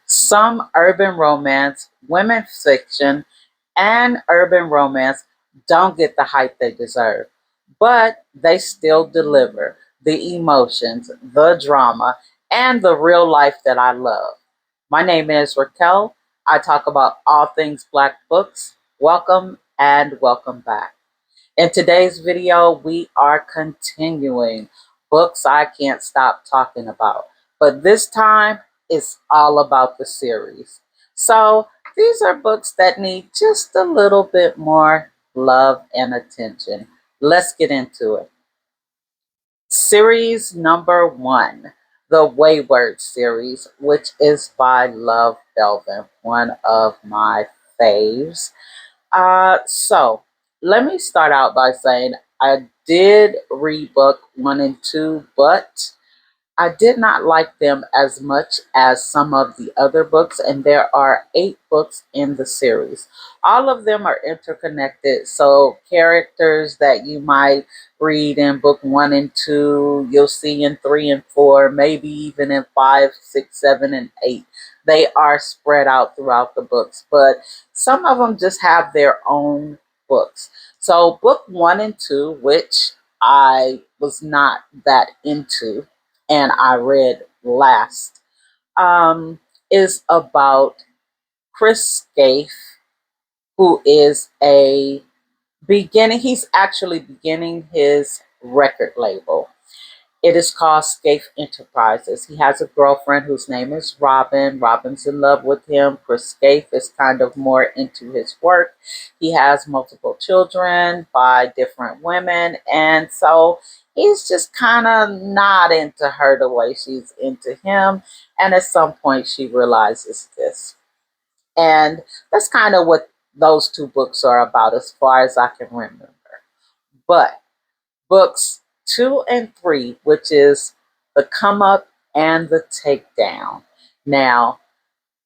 Some urban romance, women fiction, and urban romance don't get the hype they deserve, but they still deliver the emotions, the drama, and the real life that I love. My name is Raquel. I talk about all things Black books. Welcome and welcome back. In today's video, we are continuing books I can't stop talking about. But this time, it's all about the series. So these are books that need just a little bit more love and attention. Let's get into it. Series number one, the Wayward series, which is by Love Belvin, one of my faves. So let me start out by saying I did read book one and two, but I did not like them as much as some of the other books, and there are 8 books in the series. All of them are interconnected, so characters that you might read in book one and two, you'll see in three and four, maybe even in five, six, seven, and eight. They are spread out throughout the books, but some of them just have their own books. So, book one and two, which I was not that into, and I read last, is about Chris Scaife, who is a he's actually beginning his record label. It is called Scaife Enterprises. He has a girlfriend whose name is Robin. Robin's in love with him. Chris Scaife is kind of more into his work. He has multiple children by different women. And so he's just kind of not into her the way she's into him. And at some point, she realizes this. And that's kind of what those 2 books are about, as far as I can remember. But books 2 and 3, which is the come up and the takedown. Now,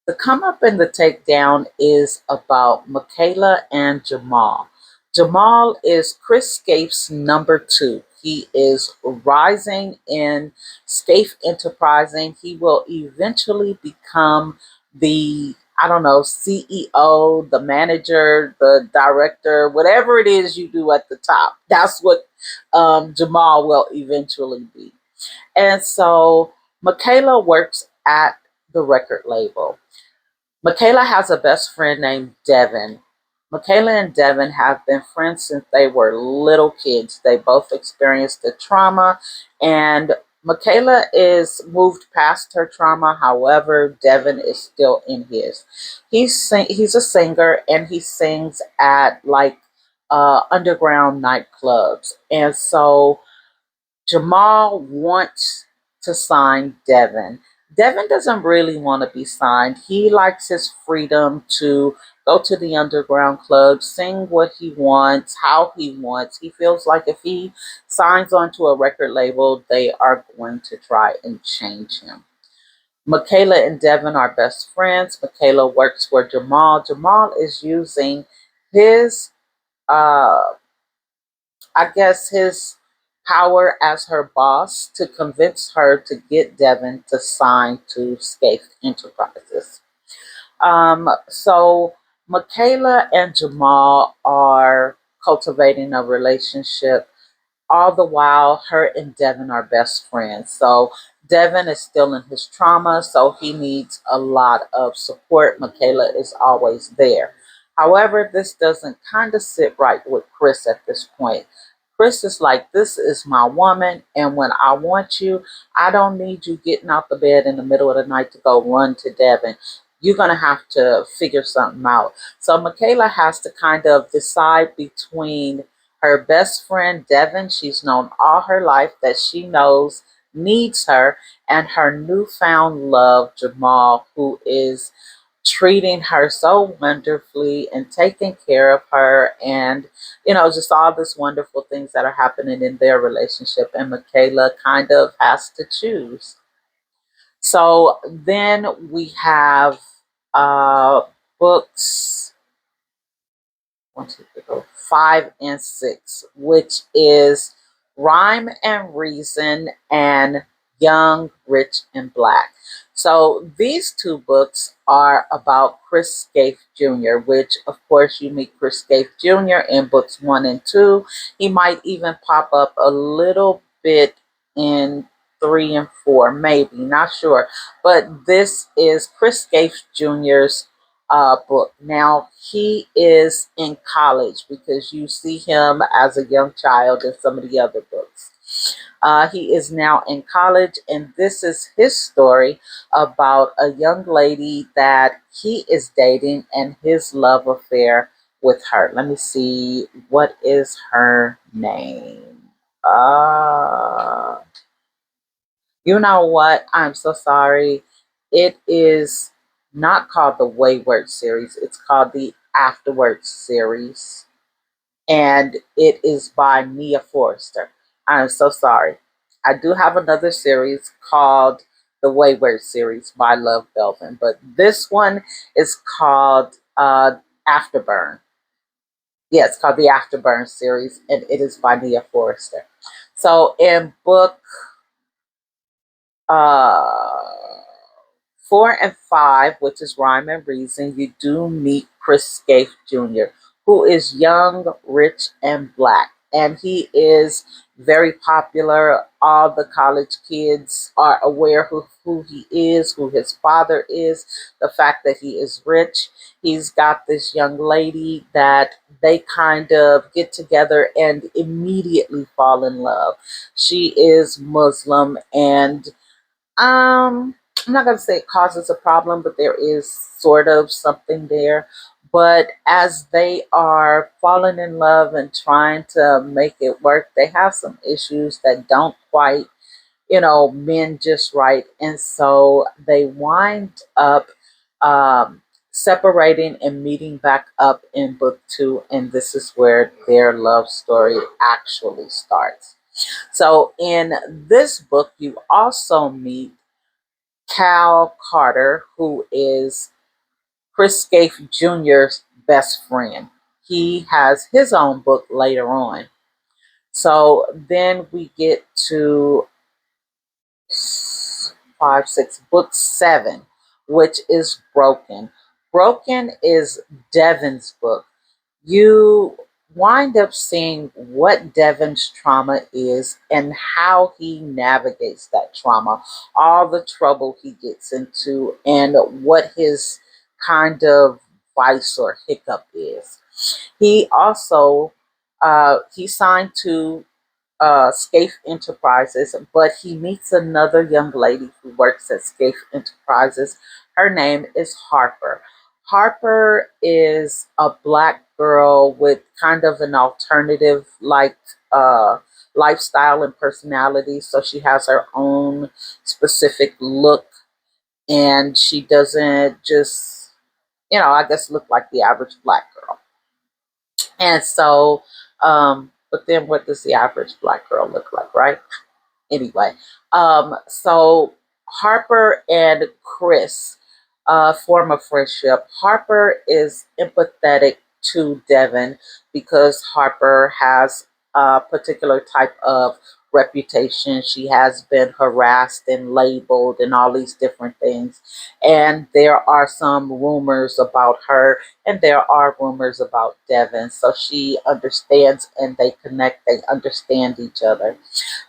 the come up and the takedown is about Michaela and Jamal. Jamal is Chris Scaife's number 2. He is rising in Scaife Enterprising. He will eventually become the, I don't know, CEO, the manager, the director, whatever it is you do at the top. That's what Jamal will eventually be. And so Michaela works at the record label. Michaela has a best friend named Devin. Michaela and Devin have been friends since they were little kids. They both experienced the trauma, and Michaela is moved past her trauma. However, Devin is still in his. He's a singer, and he sings at like underground nightclubs. And so Jamal wants to sign Devin. Devin doesn't really want to be signed. He likes his freedom to go to the underground club, sing what he wants, how he wants. He feels like if he signs onto a record label, they are going to try and change him. Michaela and Devin are best friends. Michaela works for Jamal. Jamal is using his uh, I guess his power as her boss to convince her to get Devin to sign to Scaife Enterprises. So Michaela and Jamal are cultivating a relationship. All the while, her and Devin are best friends. So Devin is still in his trauma, so he needs a lot of support. Michaela is always there. However, this doesn't kind of sit right with Chris at this point. Chris is like, this is my woman, and when I want you, I don't need you getting out the bed in the middle of the night to go run to Devin. You're going to have to figure something out. So Michaela has to kind of decide between her best friend, Devin, she's known all her life, that she knows needs her, and her newfound love, Jamal, who is treating her so wonderfully and taking care of her, and just all these wonderful things that are happening in their relationship. And Michaela kind of has to choose. So then we have uh books 5 and 6, which is Rhyme and Reason and Young, Rich, and Black. So these two books are about Chris Scaife Jr., which of course you meet Chris Scaife Jr. in books 1 and 2. He might even pop up a little bit in 3 and 4, maybe, not sure. But this is Chris Scaife Jr.'s book. Now he is in college because you see him as a young child in some of the other books. He is now in college, and this is his story about a young lady that he is dating and his love affair with her. Let me see, what is her name? Uh, you know what? I'm so sorry. It is not called the Wayward series, it's called the Afterwards series, and it is by Mia Forrester. I'm so sorry. I do have another series called the Wayward series by Love Belvin, but this one is called Afterburn. Yeah, it's called the Afterburn series, and it is by Mia Forrester. So in book uh, 4 and 5, which is Rhyme and Reason, you do meet Chris Scaife Jr., who is young, rich, and black. And he is very popular. All the college kids are aware who he is, who his father is, the fact that he is rich. He's got this young lady that they kind of get together and immediately fall in love. She is Muslim, and I'm not going to say it causes a problem, but there is sort of something there. But as they are falling in love and trying to make it work, they have some issues that don't quite, mend just right. And so they wind up separating and meeting back up in book 2. And this is where their love story actually starts. So in this book, you also meet Cal Carter, who is Chris Scaife Jr.'s best friend. He has his own book later on. So then we get to book 7, which is Broken. Broken is Devin's book. You wind up seeing what Devin's trauma is and how he navigates that trauma, all the trouble he gets into, and what his kind of vice or hiccup is. He also he signed to Scaife Enterprises, but he meets another young lady who works at Scaife Enterprises. Her name is Harper. Harper is a black girl with kind of an alternative uh, lifestyle and personality. So she has her own specific look, and she doesn't just, I guess, look like the average black girl. And so, but then what does the average black girl look like, right? Anyway, so Harper and Chris form a friendship. Harper is empathetic to Devin because Harper has a particular type of reputation. She has been harassed and labeled and all these different things. And there are some rumors about her, and there are rumors about Devin. So she understands and they connect, they understand each other.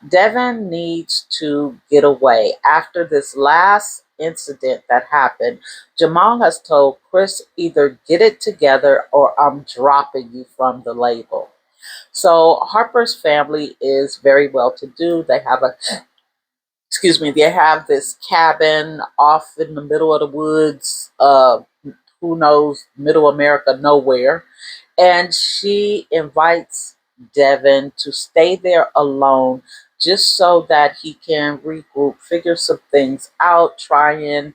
Devin needs to get away. After this last incident that happened, Jamal has told Chris, either get it together or I'm dropping you from the label. So Harper's family is very well to do. They have this cabin off in the middle of the woods, who knows, middle America, nowhere. And she invites Devin to stay there alone just so that he can regroup, figure some things out, try and,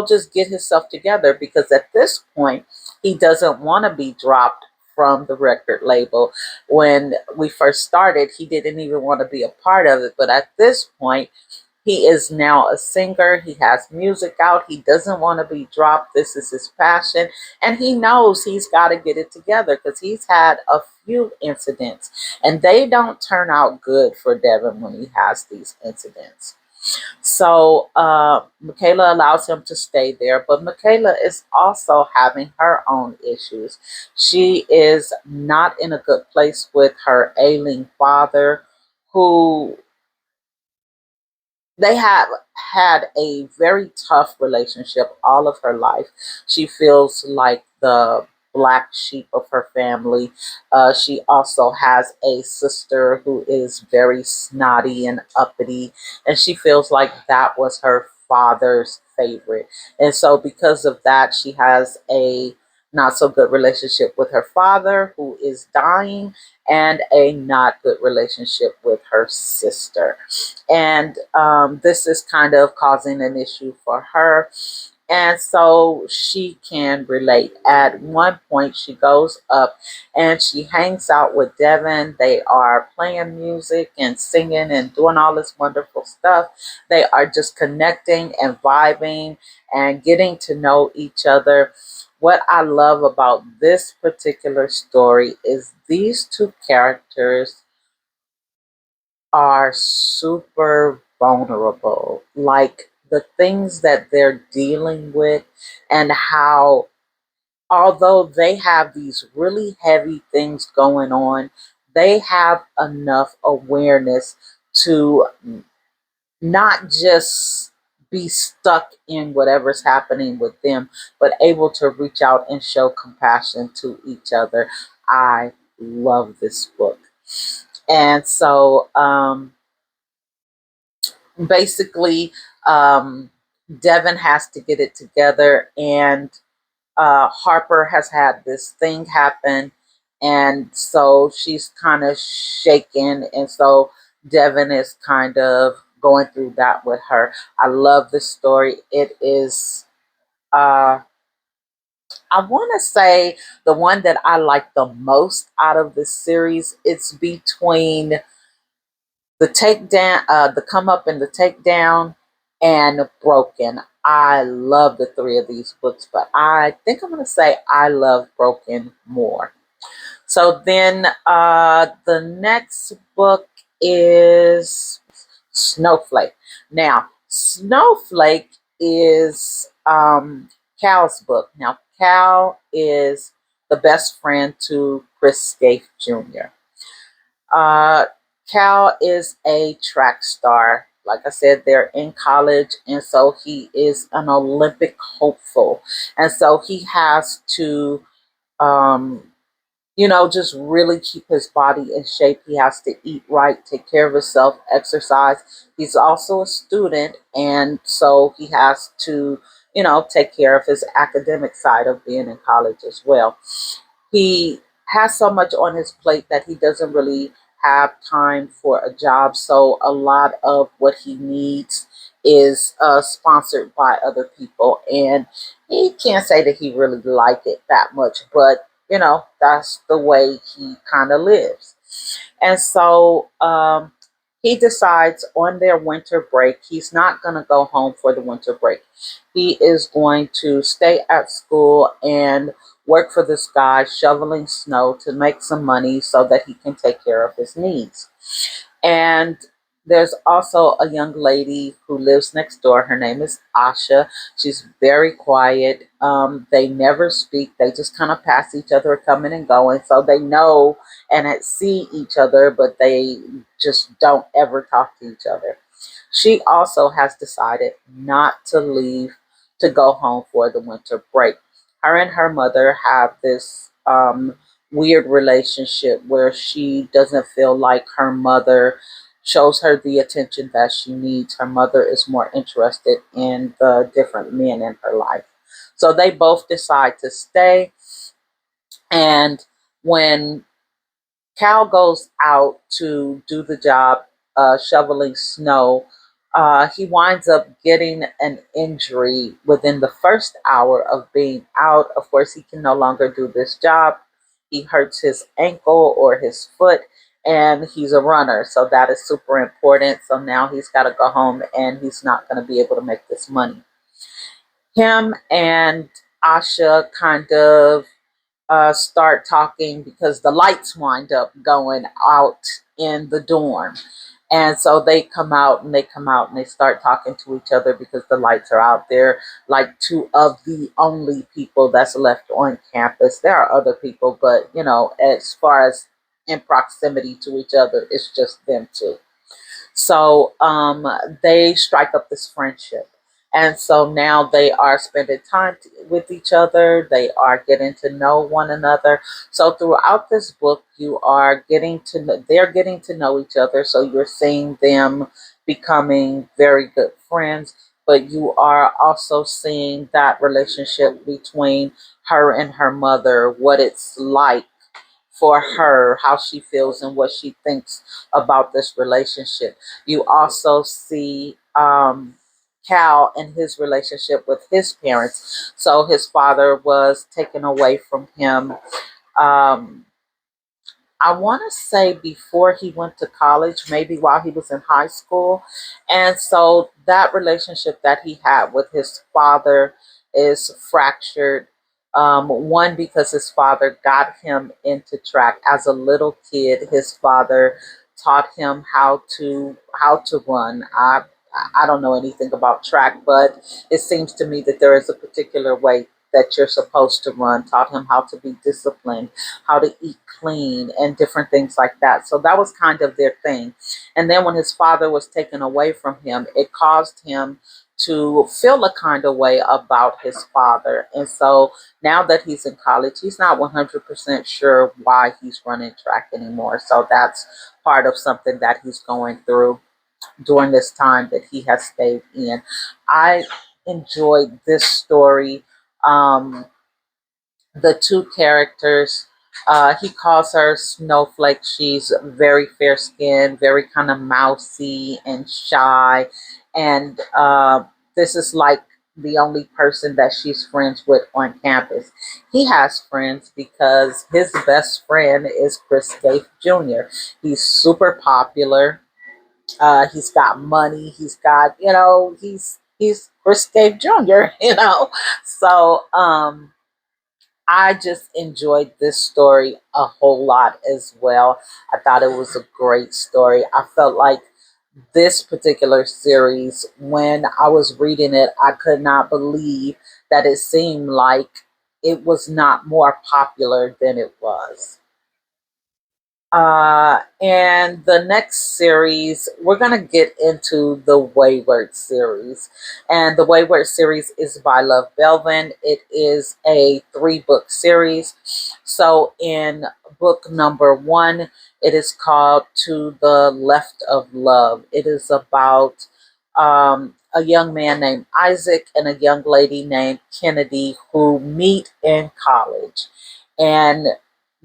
just get himself together, because at this point, he doesn't want to be dropped from the record label. When we first started, he didn't even want to be a part of it. But at this point, he is now a singer. He has music out. He doesn't want to be dropped. This is his passion. And he knows he's got to get it together because he's had a few incidents and they don't turn out good for Devin when he has these incidents. So Michaela allows him to stay there, but Michaela is also having her own issues. She is not in a good place with her ailing father, who they have had a very tough relationship all of her life. She feels like the black sheep of her family. She also has a sister who is very snotty and uppity, and she feels like that was her father's favorite. And so, because of that, she has a not so good relationship with her father, who is dying, and a not good relationship with her sister. And this is kind of causing an issue for her. And so she can relate. At one point, she goes up and she hangs out with Devin. They are playing music and singing and doing all this wonderful stuff. They are just connecting and vibing and getting to know each other. What I love about this particular story is these two characters are super vulnerable. Like the things that they're dealing with, and how, although they have these really heavy things going on, they have enough awareness to not just be stuck in whatever's happening with them, but able to reach out and show compassion to each other. I love this book. And so, basically, um, Devin has to get it together, and Harper has had this thing happen, and so she's kind of shaken, and so Devin is kind of going through that with her. I love this story. It is, uh, I want to say, the one that I like the most out of this series. It's between the takedown, the come up and the takedown, and broken. I love the three of these books, but I think I'm going to say I love broken more. So then the next book is Snowflake. Now, Snowflake is Cal's book. Now, Cal is the best friend to Chris Scaife Jr. Uh, Cal is a track star. Like I said, they're in college, and so he is an Olympic hopeful. And so he has to, um, just really keep his body in shape. He has to eat right, take care of himself, exercise. He's also a student, and so he has to, take care of his academic side of being in college as well. He has so much on his plate that he doesn't really have time for a job. So a lot of what he needs is sponsored by other people, and he can't say that he really like it that much. But that's the way he kind of lives. And so he decides on their winter break, he's not going to go home for the winter break. He is going to stay at school and work for this guy shoveling snow to make some money so that he can take care of his needs. And there's also a young lady who lives next door. Her name is Asha. She's very quiet. They never speak. They just kind of pass each other coming and going. So they know and see each other, but they just don't ever talk to each other. She also has decided not to leave to go home for the winter break. Her and her mother have this weird relationship where she doesn't feel like her mother shows her the attention that she needs. Her mother is more interested in the different men in her life. So they both decide to stay. And when Cal goes out to do the job shoveling snow. He winds up getting an injury within the first hour of being out. Of course, he can no longer do this job. He hurts his ankle or his foot, and he's a runner. So that is super important. So now he's got to go home, and he's not going to be able to make this money. Him and Asha kind of start talking because the lights wind up going out in the dorm. And so they come out and they come out and they start talking to each other because the lights are out there. Like two of the only people that's left on campus. There are other people, but as far as in proximity to each other, it's just them two. So they strike up this friendship. And so now they are spending time with each other. They are getting to know one another. So throughout this book, you are getting to know, they're getting to know each other. So you're seeing them becoming very good friends. But you are also seeing that relationship between her and her mother, what it's like for her, how she feels and what she thinks about this relationship. You also see Cal and his relationship with his parents. So his father was taken away from him. Um, I want to say before he went to college, maybe while he was in high school. And so that relationship that he had with his father is fractured. One, because his father got him into track as a little kid. His father taught him how to run. I don't know anything about track, but it seems to me that there is a particular way that you're supposed to run. Taught him how to be disciplined, how to eat clean, and different things like that. So that was kind of their thing. And then when his father was taken away from him, it caused him to feel a kind of way about his father. And so now that he's in college, he's not 100% sure why he's running track anymore. So that's part of something that he's going through during this time that he has stayed in. I enjoyed this story. Um, the two characters. He calls her Snowflake. She's very fair skinned, very kind of mousy and shy. And this is like the only person that she's friends with on campus. He has friends because his best friend is Chris Gates Jr. He's super popular. He's got money. He's got, he's Chris Gates Jr., So, I just enjoyed this story a whole lot as well. I thought it was a great story. I felt like this particular series, when I was reading it, I could not believe that it seemed like it was not more popular than it was. And the next series, we're going to get into the Wayward series. And the Wayward series is by Love Belvin. It is a 3-book series. So in book number 1, it is called To the Left of Love. It is about a young man named Isaac and a young lady named Kennedy who meet in college. And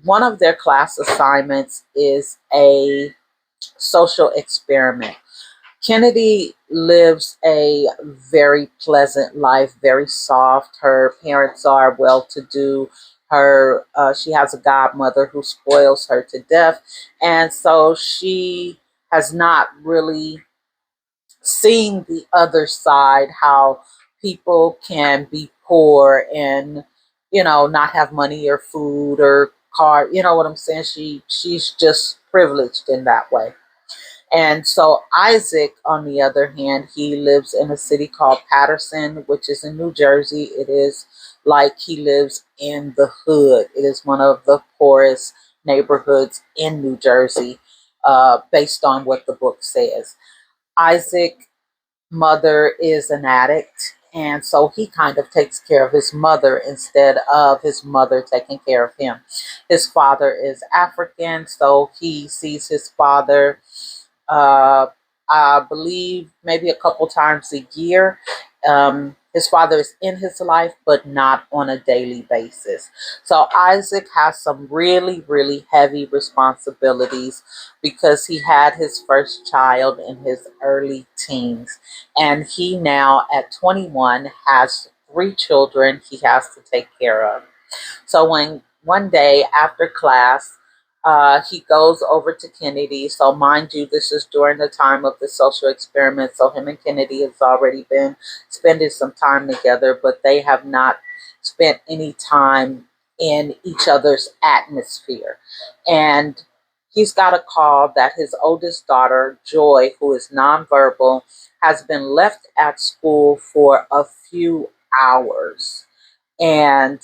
one of their class assignments is a social experiment. Kennedy lives a very pleasant life, very soft. Her parents are well to do. She has a godmother who spoils her to death, and so she has not really seeing the other side, how people can be poor and not have money or food or car. You know what I'm saying? She's just privileged in that way. And so Isaac, on the other hand, he lives in a city called Patterson, which is in New Jersey. It is like he lives in the hood. It is one of the poorest neighborhoods in New Jersey, based on what the book says. Isaac mother is an addict, and so he kind of takes care of his mother instead of his mother taking care of him. His father is African, so he sees his father, uh, I believe, maybe a couple times a year. His father is in his life, but not on a daily basis. So Isaac has some really, really heavy responsibilities because he had his first child in his early teens. And he now, at 21, has 3 children he has to take care of. So when one day after class, he goes over to Kennedy. So mind you, this is during the time of the social experiment. So him and Kennedy has already been spending some time together, but they have not spent any time in each other's atmosphere. And he's got a call that his oldest daughter, Joy, who is nonverbal, has been left at school for a few hours. And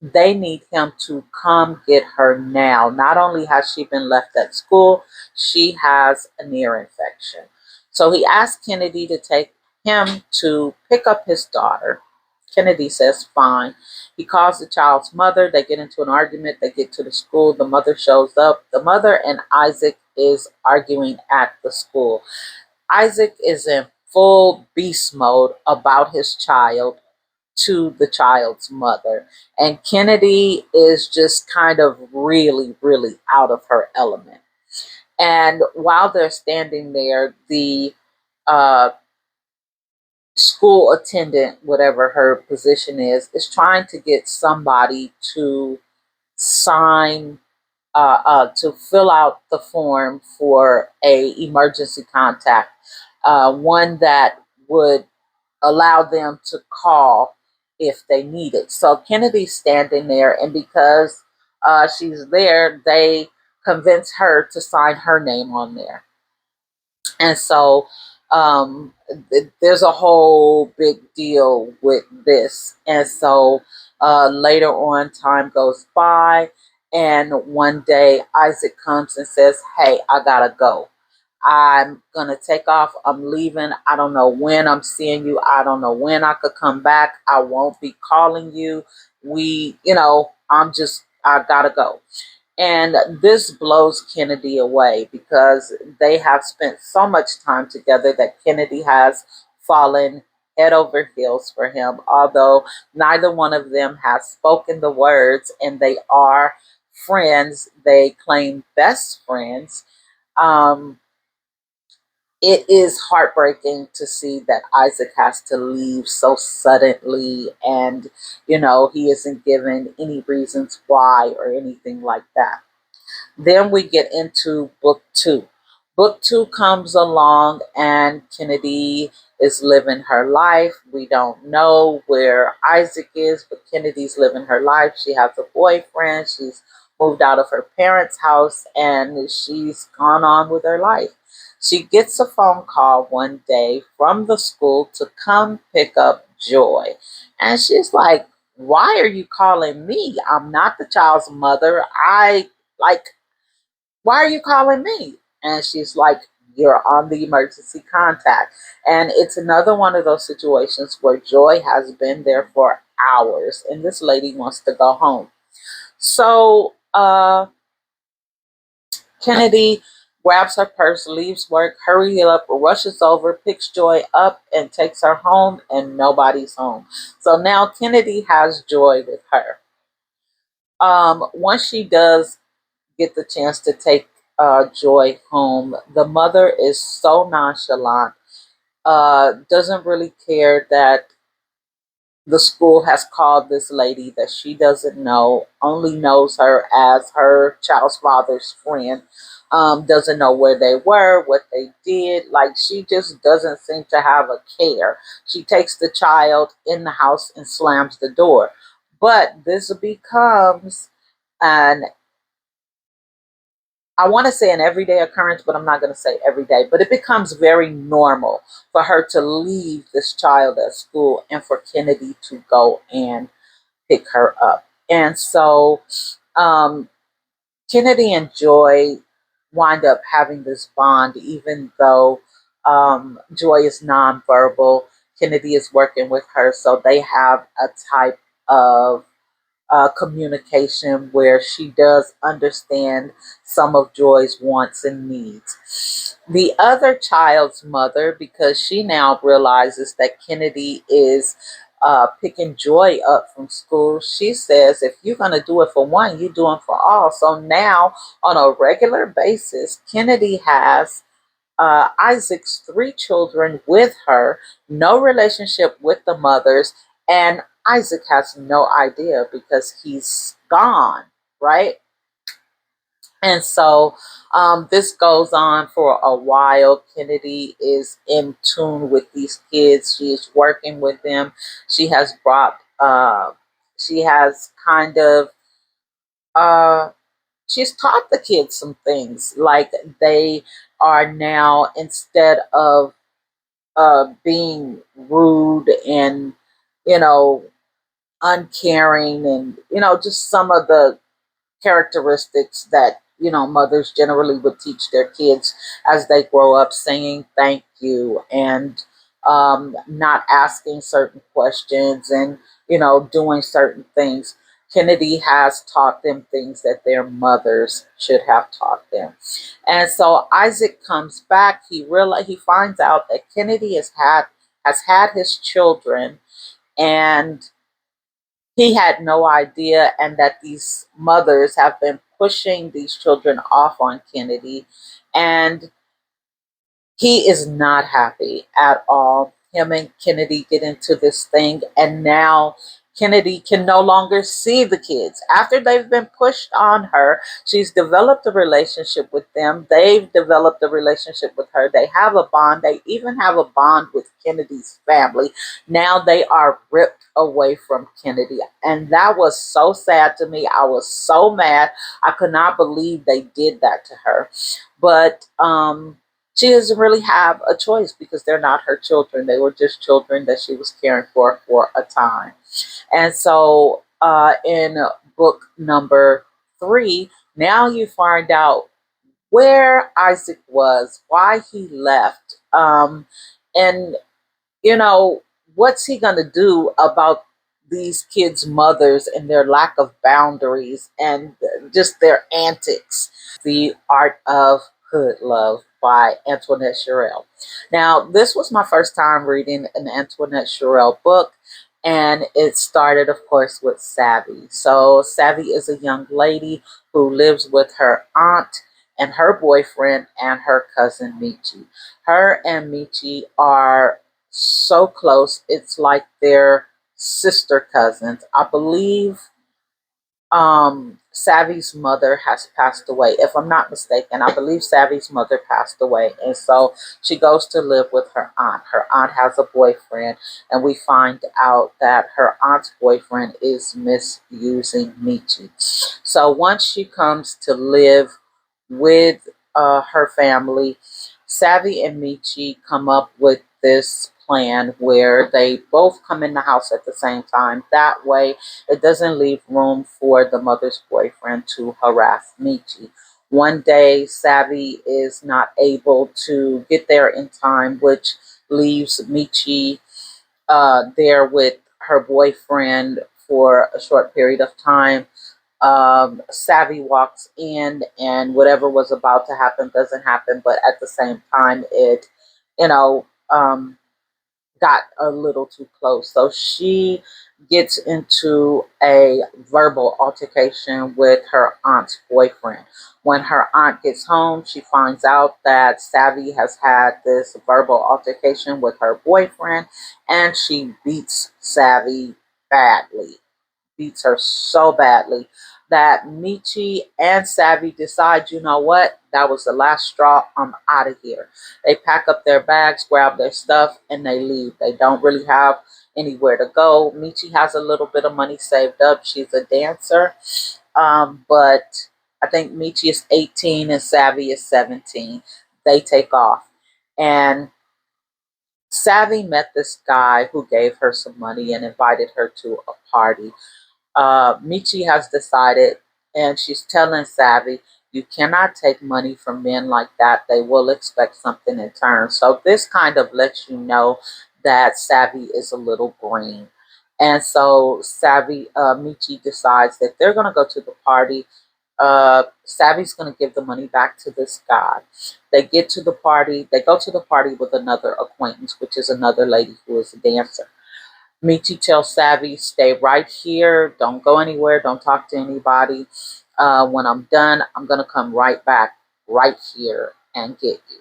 they need him to come get her now. Not only has she been left at school, she has an ear infection. So he asked Kennedy to take him to pick up his daughter. Kennedy says, fine. He calls the child's mother. They get into an argument. They get to the school. The mother shows up. The mother and Isaac is arguing at the school. Isaac is in full beast mode about his child to the child's mother. And Kennedy is just kind of really, really out of her element. And while they're standing there, the uh, school attendant, whatever her position is trying to get somebody to sign, to fill out the form for a emergency contact, one that would allow them to call if they need it. So Kennedy's standing there, and because she's there, they convince her to sign her name on there. And so there's a whole big deal with this. And so later on, time goes by, and one day Isaac comes and says, "Hey, I gotta go. I'm gonna take off. I'm leaving. I don't know when I'm seeing you. I don't know when I could come back. I won't be calling you. I gotta go." And this blows Kennedy away because they have spent so much time together that Kennedy has fallen head over heels for him, although neither one of them has spoken the words, and they are friends. They claim best friends. Um, it is heartbreaking to see that Isaac has to leave so suddenly, and he isn't given any reasons why or anything like that. Then we get into book two. Book two comes along, and Kennedy is living her life. We don't know where Isaac is, but Kennedy's living her life. She has a boyfriend. She's moved out of her parents' house, and she's gone on with her life. She gets a phone call one day from the school to come pick up Joy. And she's like, "Why are you calling me? I'm not the child's mother. Why are you calling me?" And she's like, "You're on the emergency contact." And it's another one of those situations where Joy has been there for hours and this lady wants to go home. So Kennedy grabs her purse, leaves work, hurries up, rushes over, picks Joy up, and takes her home, and nobody's home. So now Kennedy has Joy with her. Once she does get the chance to take Joy home, the mother is so nonchalant, doesn't really care that the school has called this lady that she doesn't know, only knows her as her child's father's friend, doesn't know where they were, what they did. Like, she just doesn't seem to have a care. She takes the child in the house and slams the door. But this becomes an I want to say an everyday occurrence, but I'm not going to say every day. But it becomes very normal for her to leave this child at school and for Kennedy to go and pick her up. And so um, Kennedy and Joy wind up having this bond, even though Joy is nonverbal. Kennedy is working with her, so they have a type of communication where she does understand some of Joy's wants and needs. The other child's mother, because she now realizes that Kennedy is picking Joy up from school, she says, "If you're going to do it for one, you're doing for all." So now, on a regular basis, Kennedy has Isaac's three children with her, no relationship with the mothers, and Isaac has no idea because he's gone, right? And so this goes on for a while. Kennedy is in tune with these kids. She is working with them. She has brought, she has kind of, uh, she's taught the kids some things, like they are now, instead of being rude and, you know, uncaring, and, just some of the characteristics that, mothers generally would teach their kids as they grow up, saying thank you, and not asking certain questions, and, doing certain things. Kennedy has taught them things that their mothers should have taught them. And so Isaac comes back. He finds out that Kennedy has had his children, and he had no idea, and that these mothers have been pushing these children off on Kennedy. And he is not happy at all. Him and Kennedy get into this thing, and now Kennedy can no longer see the kids. After they've been pushed on her, she's developed a relationship with them. They've developed a relationship with her. They have a bond. They even have a bond with Kennedy's family. Now they are ripped away from Kennedy. And that was so sad to me. I was so mad. I could not believe they did that to her. But she doesn't really have a choice, because they're not her children. They were just children that she was caring for a time. And so in book number 3, now you find out where Isaac was, why he left, and, you know, what's he going to do about these kids' mothers and their lack of boundaries and just their antics. The Art of Hood Love by Antoinette Sherrill. Now, this was my first time reading an Antoinette Sherrill book, and it started, of course, with Savvy. So, Savvy is a young lady who lives with her aunt and her boyfriend and her cousin Michi. Her and Michi are so close, it's like they're sister cousins. I believe Savvy's mother has passed away. If I'm not mistaken, I believe Savvy's mother passed away. And so she goes to live with her aunt. Her aunt has a boyfriend, and we find out that her aunt's boyfriend is misusing Michi. So once she comes to live with her family, Savvy and Michi come up with this plan where they both come in the house at the same time. That way, it doesn't leave room for the mother's boyfriend to harass Michi. One day, Savvy is not able to get there in time, which leaves Michi there with her boyfriend for a short period of time. Savvy walks in, and whatever was about to happen doesn't happen, but at the same time, it, you know, got a little too close. So she gets into a verbal altercation with her aunt's boyfriend. When her aunt gets home, she finds out that Savvy has had this verbal altercation with her boyfriend, and she beats Savvy badly, beats her so badly that Michi and Savvy decide, you know what, that was the last straw, I'm out of here. They pack up their bags, grab their stuff, and they leave. They don't really have anywhere to go. Michi has a little bit of money saved up. She's a dancer. But I think Michi is 18 and Savvy is 17. They take off. And Savvy met this guy who gave her some money and invited her to a party. Michi has decided, and she's telling Savvy, you cannot take money from men like that. They will expect something in turn. So this kind of lets you know that Savvy is a little green. And so Michi decides that they're going to go to the party. Savvy's going to give the money back to this guy. They get to the party. They go to the party with another acquaintance, which is another lady who is a dancer. Michi tells Savvy, stay right here. Don't go anywhere. Don't talk to anybody. When I'm done, I'm going to come right back right here and get you.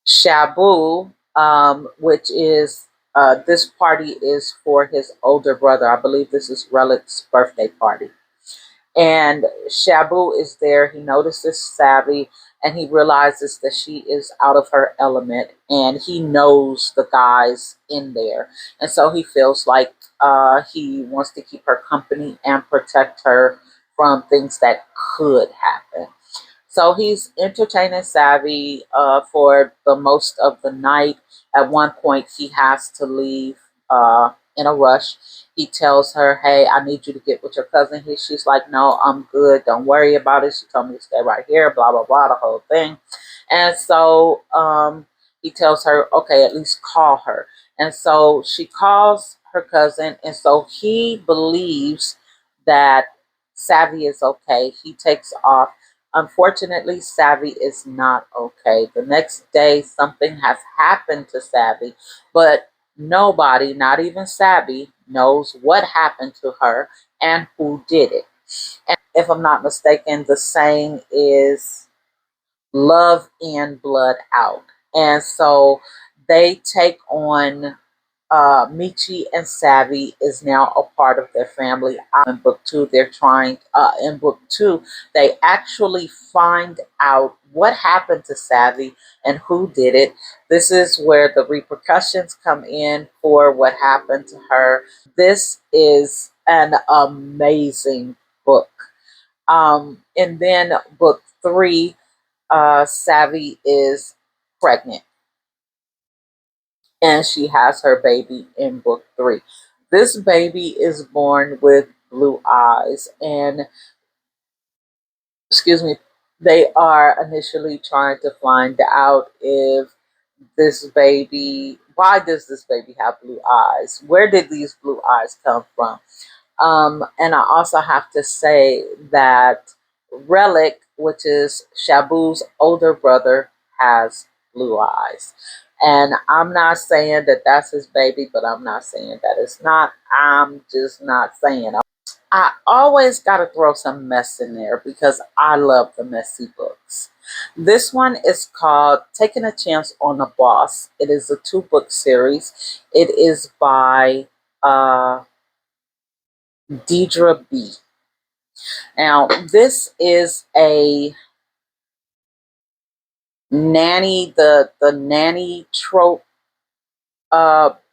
Shabu, which is this party is for his older brother. I believe this is Relic's birthday party. And Shabu is there. He notices Savvy, and he realizes that she is out of her element, and he knows the guys in there. And so he feels like he wants to keep her company and protect her from things that could happen. So he's entertaining Savvy for the most of the night. At one point, he has to leave in a rush. He tells her, "Hey, I need you to get with your cousin." She's like, "No, I'm good. Don't worry about it." She told me to stay right here. Blah blah blah. The whole thing. And so he tells her, "Okay, at least call her." And so she calls her cousin, and so he believes that Savvy is okay. He takes off. Unfortunately, Savvy is not okay. The next day, something has happened to Savvy, but nobody, not even Savvy, knows what happened to her and who did it. And if I'm not mistaken, the saying is love in, blood out. And so they take on Michi and Savvy is now a part of their family. In book two, they're trying, in book two, they actually find out what happened to Savvy and who did it. This is where the repercussions come in for what happened to her. This is an amazing book. And then book three, Savvy is pregnant and she has her baby in book three. This baby is born with blue eyes, and excuse me, they are initially trying to find out if this baby, why does this baby have blue eyes? Where did these blue eyes come from? And I also have to say that Relic, which is Shabu's older brother, has blue eyes. And I'm not saying that that's his baby, but I'm not saying that it's not. I'm just not saying. I always got to throw some mess in there because I love the messy books. This one is called Taking a Chance on a Boss. It is a 2-book series. It is by Deidre B. Now, this is a nanny, the nanny trope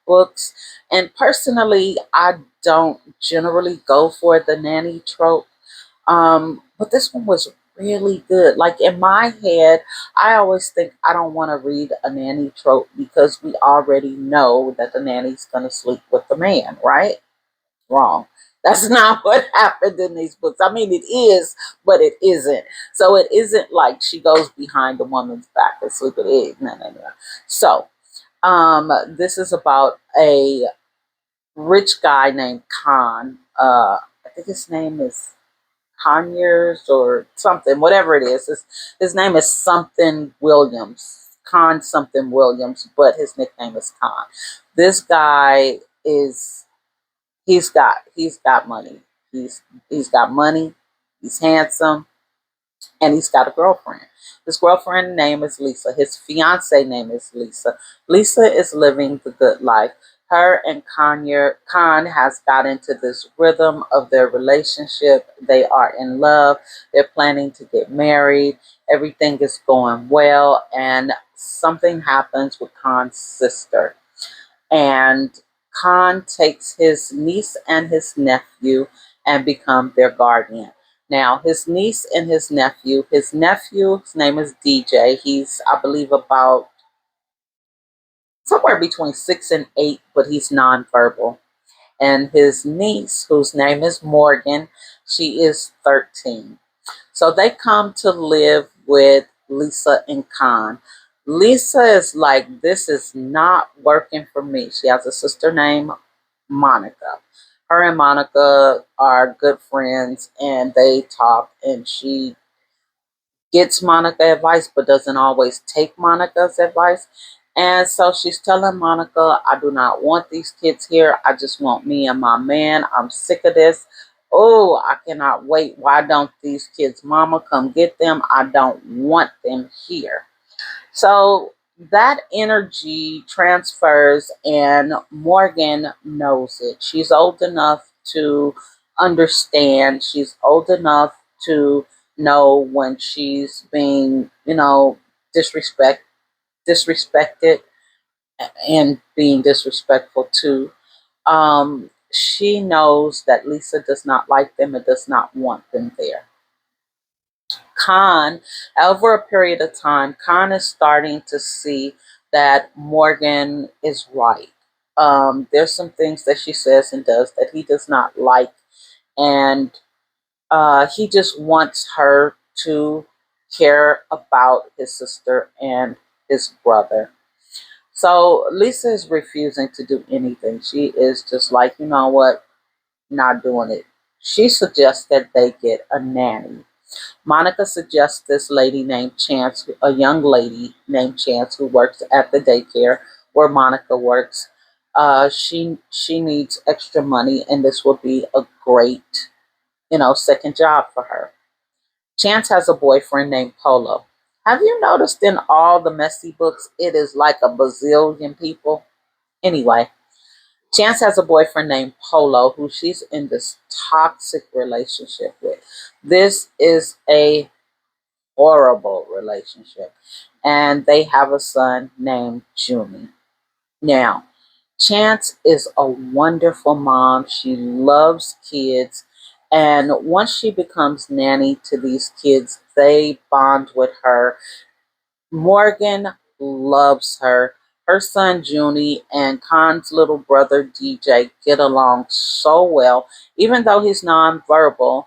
books. And personally, I don't generally go for the nanny trope. But this one was really good. Like in my head, I always think I don't want to read a nanny trope because we already know that the nanny's going to sleep with the man, right? Wrong. That's not what happened in these books. I mean, it is, but it isn't. So it isn't like she goes behind the woman's back and sleep with it. No, no, no. So this is about a rich guy named Khan. I think his name is Conyers or something, whatever it is. His name is something Williams. Khan something Williams, but his nickname is Khan. This guy is he's got money. He's got money. He's handsome, and he's got a girlfriend. His girlfriend name is Lisa. His fiance name is Lisa. Lisa is living the good life. Her and Khan has got into this rhythm of their relationship. They are in love. They're planning to get married. Everything is going well, and something happens with Khan's sister. And Khan takes his niece and his nephew and become their guardian. Now, his niece and his nephew's name is DJ. He's, I believe, about somewhere between 6 and 8, but he's nonverbal. And his niece, whose name is Morgan, she is 13. So they come to live with Lisa and Khan. Lisa is like, this is not working for me. She has a sister named Monica. Her and Monica are good friends and they talk, and she gets Monica advice but doesn't always take Monica's advice. And so she's telling Monica, I do not want these kids here. I just want me and my man. I'm sick of this. Oh, I cannot wait. Why don't these kids' mama come get them? I don't want them here. So that energy transfers, and Morgan knows it. She's old enough to understand. She's old enough to know when she's being, disrespected and being disrespectful too. she knows that Lisa does not like them and does not want them there. Khan, over a period of time, Khan is starting to see that Morgan is right. There's some things that she says and does that he does not like, and he just wants her to care about his sister and his brother. So Lisa is refusing to do anything. She is just like, you know what, not doing it. She suggests that they get a nanny. Monica suggests this lady named Chance, a young lady named Chance who works at the daycare where Monica works. She needs extra money, and this will be a great, second job for her. Chance has a boyfriend named Polo. Have you noticed in all the messy books, it is like a bazillion people? Anyway, Chance has a boyfriend named Polo who she's in this toxic relationship with. This is a horrible relationship. And they have a son named Juni. Now, Chance is a wonderful mom. She loves kids. And once she becomes nanny to these kids, they bond with her. Morgan loves her. Her son Junie and Khan's little brother DJ get along so well. Even though he's nonverbal,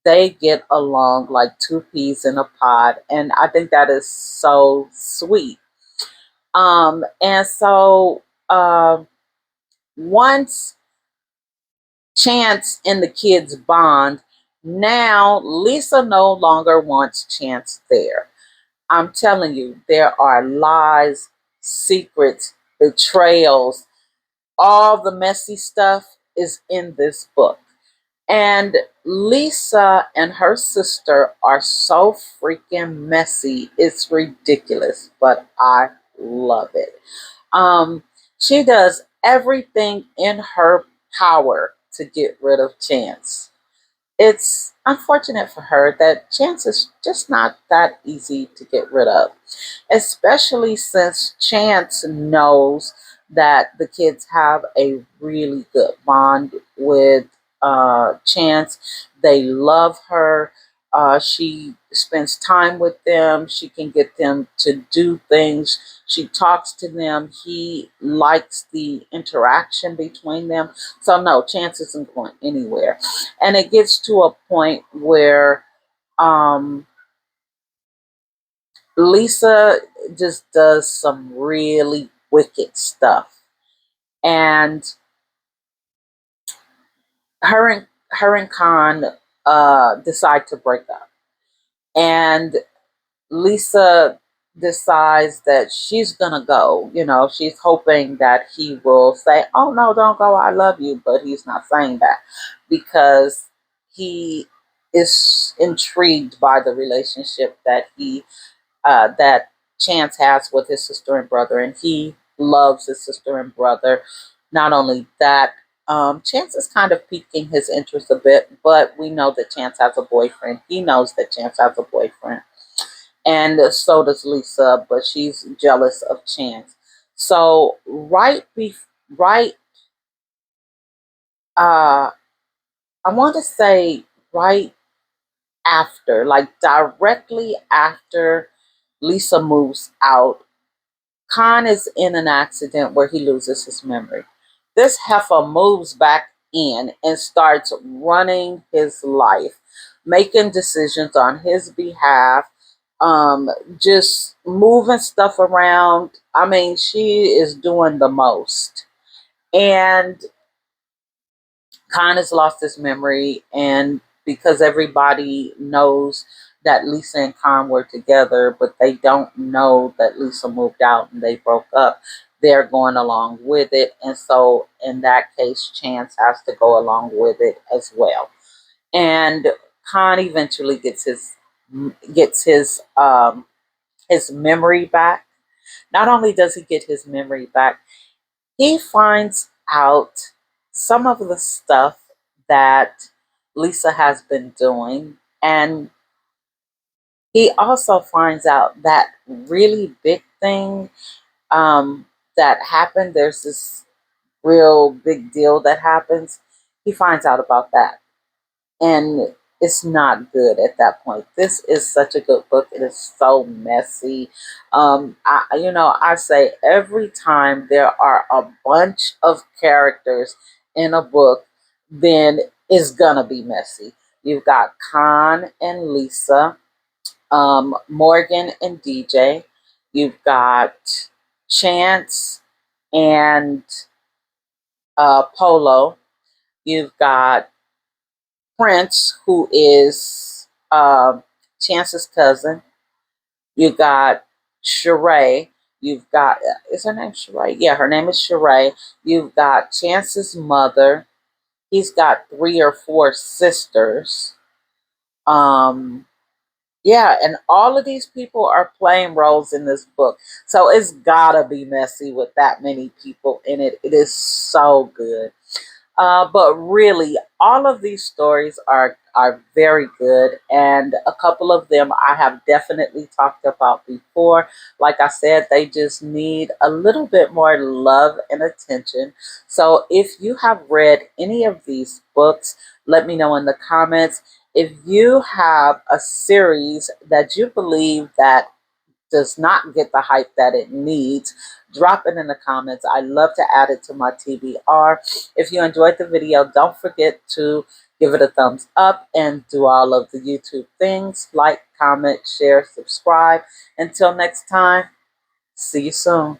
they get along like two peas in a pod. And I think that is so sweet. And so once Chance and the kids bond, now Lisa no longer wants Chance there. I'm telling you, there are lies, secrets, betrayals, all the messy stuff is in this book. And Lisa and her sister are so freaking messy. It's ridiculous, but I love it. Um, she does everything in her power to get rid of Chance. It's unfortunate for her that Chance is just not that easy to get rid of, especially since Chance knows that the kids have a really good bond with Chance. They love her. She spends time with them. She can get them to do things. She talks to them. He likes the interaction between them. So, no, Chance isn't going anywhere. And it gets to a point where um, Lisa just does some really wicked stuff, and her and Khan decide to break up, and Lisa decides that she's gonna go. She's hoping that he will say, "Oh no, don't go. I love you," but he's not saying that because he is intrigued by the relationship that Chance has with his sister and brother, and he loves his sister and brother. Not only that, Chance is kind of piquing his interest a bit, but we know that Chance has a boyfriend. He knows that Chance has a boyfriend, and so does Lisa, but she's jealous of Chance. So right, uh, I want to say right after, like directly after Lisa moves out, Khan is in an accident where he loses his memory. This heifer moves back in and starts running his life, making decisions on his behalf, just moving stuff around. I mean, she is doing the most. And Khan has lost his memory, and because everybody knows that Lisa and Khan were together, but they don't know that Lisa moved out and they broke up, they're going along with it. And so, in that case, Chance has to go along with it as well. And Khan eventually gets his memory back. Not only does he get his memory back, he finds out some of the stuff that Lisa has been doing. And he also finds out that really big thing that happened. There's this real big deal that happens, he finds out about that. And it's not good at that point. This is such a good book. It is so messy. I say every time there are a bunch of characters in a book, then it's gonna be messy. You've got Khan and Lisa, Morgan and DJ. You've got Chance and Polo. You've got Prince, who is Chance's cousin. You got Sheree. You've got, is her name Sheree? Yeah, her name is Sheree. You've got Chance's mother. He's got 3 or 4 sisters. Um, yeah, and all of these people are playing roles in this book. So it's gotta be messy with that many people in it. It is so good. But really, all of these stories are very good, and a couple of them I have definitely talked about before. Like I said, they just need a little bit more love and attention. So if you have read any of these books, let me know in the comments. If you have a series that you believe that does not get the hype that it needs, drop it in the comments. I love to add it to my TBR. If you enjoyed the video, don't forget to give it a thumbs up and do all of the YouTube things. Like, comment, share, subscribe. Until next time, see you soon.